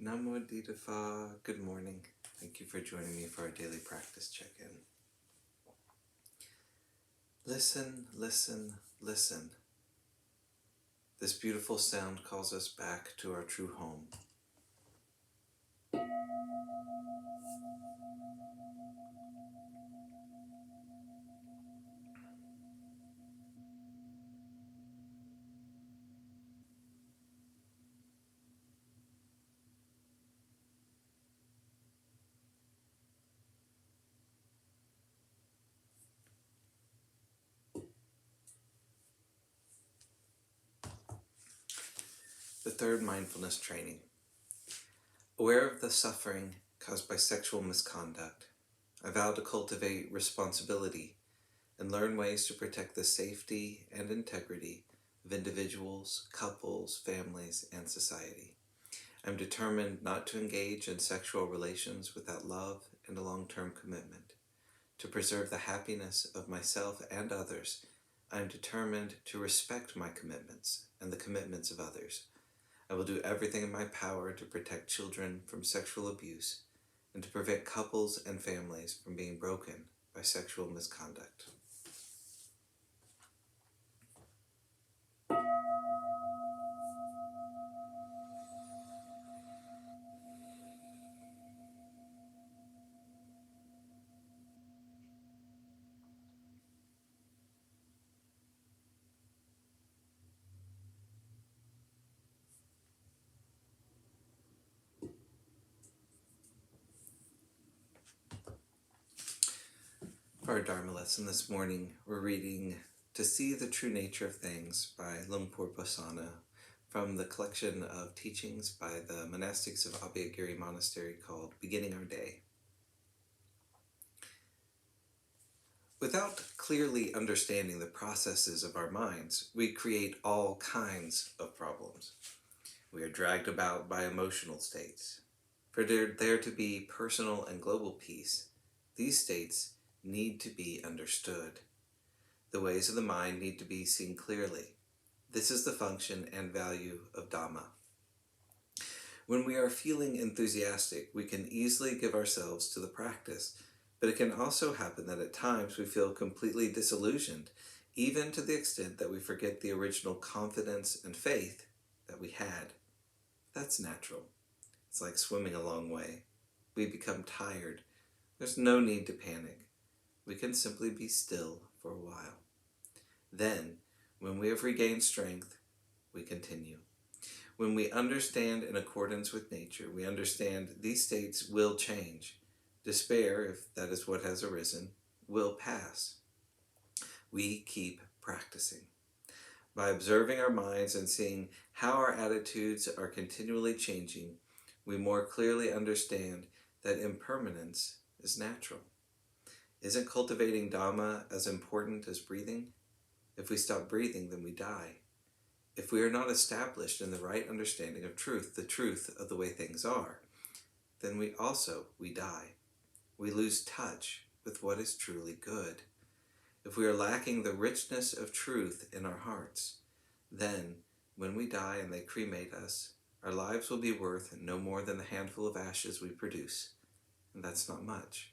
Namo Phat. Good morning. Thank you for joining me for our daily practice check-in. Listen, listen, listen. This beautiful sound calls us back to our true home. The third mindfulness training. Aware of the suffering caused by sexual misconduct, I vow to cultivate responsibility and learn ways to protect the safety and integrity of individuals, couples, families, and society. I'm determined not to engage in sexual relations without love and a long-term commitment. To preserve the happiness of myself and others, I am determined to respect my commitments and the commitments of others. I will do everything in my power to protect children from sexual abuse and to prevent couples and families from being broken by sexual misconduct. For our Dharma lesson this morning, we're reading To See the True Nature of Things by Lumpur Bosana from the collection of teachings by the monastics of Abhayagiri Monastery called Beginning Our Day. Without clearly understanding the processes of our minds, we create all kinds of problems. We are dragged about by emotional states. For there to be personal and global peace, these states need to be understood. The ways of the mind need to be seen clearly. This is the function and value of Dhamma. When we are feeling enthusiastic, we can easily give ourselves to the practice, but it can also happen that at times we feel completely disillusioned, even to the extent that we forget the original confidence and faith that we had. That's natural. It's like swimming a long way. We become tired. There's no need to panic. We can simply be still for a while. Then, when we have regained strength, we continue. When we understand in accordance with nature, we understand these states will change. Despair, if that is what has arisen, will pass. We keep practicing. By observing our minds and seeing how our attitudes are continually changing, we more clearly understand that impermanence is natural. Isn't cultivating Dhamma as important as breathing? If we stop breathing, then we die. If we are not established in the right understanding of truth, the truth of the way things are, then we die. We lose touch with what is truly good. If we are lacking the richness of truth in our hearts, then when we die and they cremate us, our lives will be worth no more than the handful of ashes we produce, and that's not much.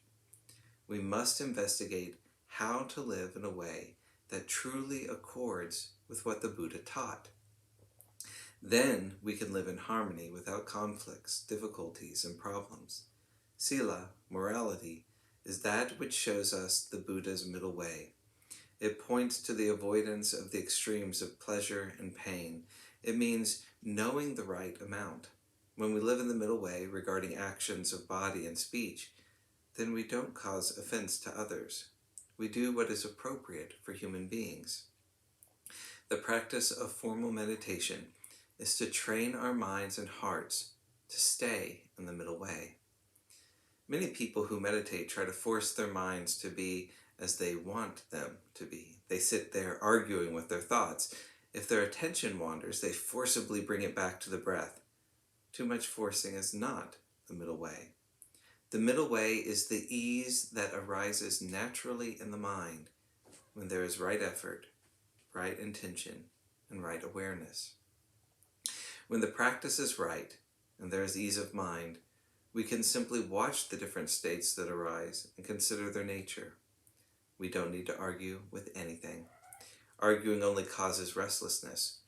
We must investigate how to live in a way that truly accords with what the Buddha taught. Then we can live in harmony without conflicts, difficulties, and problems. Sila, morality, is that which shows us the Buddha's middle way. It points to the avoidance of the extremes of pleasure and pain. It means knowing the right amount. When we live in the middle way regarding actions of body and speech, then we don't cause offense to others. We do what is appropriate for human beings. The practice of formal meditation is to train our minds and hearts to stay in the middle way. Many people who meditate try to force their minds to be as they want them to be. They sit there arguing with their thoughts. If their attention wanders, they forcibly bring it back to the breath. Too much forcing is not the middle way. The middle way is the ease that arises naturally in the mind when there is right effort, right intention, and right awareness. When the practice is right, and there is ease of mind, we can simply watch the different states that arise and consider their nature. We don't need to argue with anything. Arguing only causes restlessness.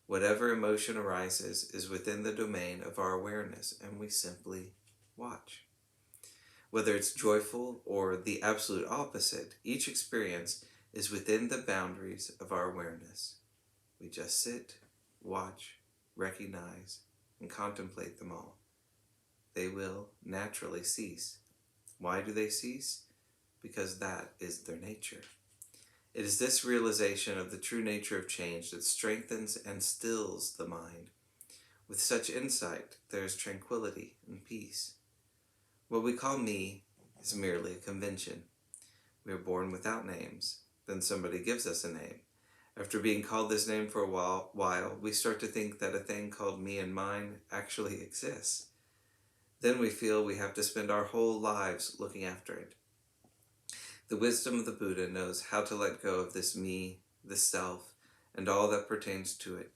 Whatever emotion arises is within the domain of our awareness, and we simply watch. Whether it's joyful or the absolute opposite, each experience is within the boundaries of our awareness. We just sit, watch, recognize, and contemplate them all. They will naturally cease. Why do they cease? Because that is their nature. It is this realization of the true nature of change that strengthens and stills the mind. With such insight, there is tranquility and peace. What we call me is merely a convention. We are born without names. Then somebody gives us a name. After being called this name for a while, we start to think that a thing called me and mine actually exists. Then we feel we have to spend our whole lives looking after it. The wisdom of the Buddha knows how to let go of this me, this self, and all that pertains to it,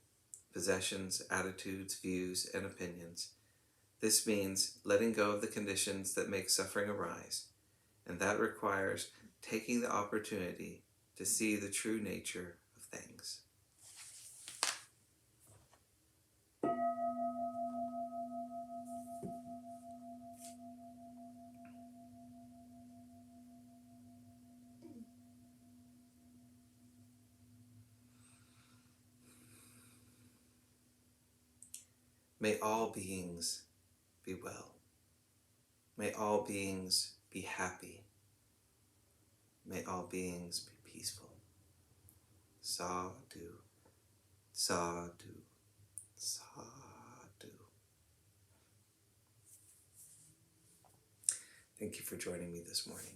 possessions, attitudes, views, and opinions. This means letting go of the conditions that make suffering arise, and that requires taking the opportunity to see the true nature of things. May all beings be well. May all beings be happy. May all beings be peaceful. Sadhu, sadhu, sadhu. Thank you for joining me this morning.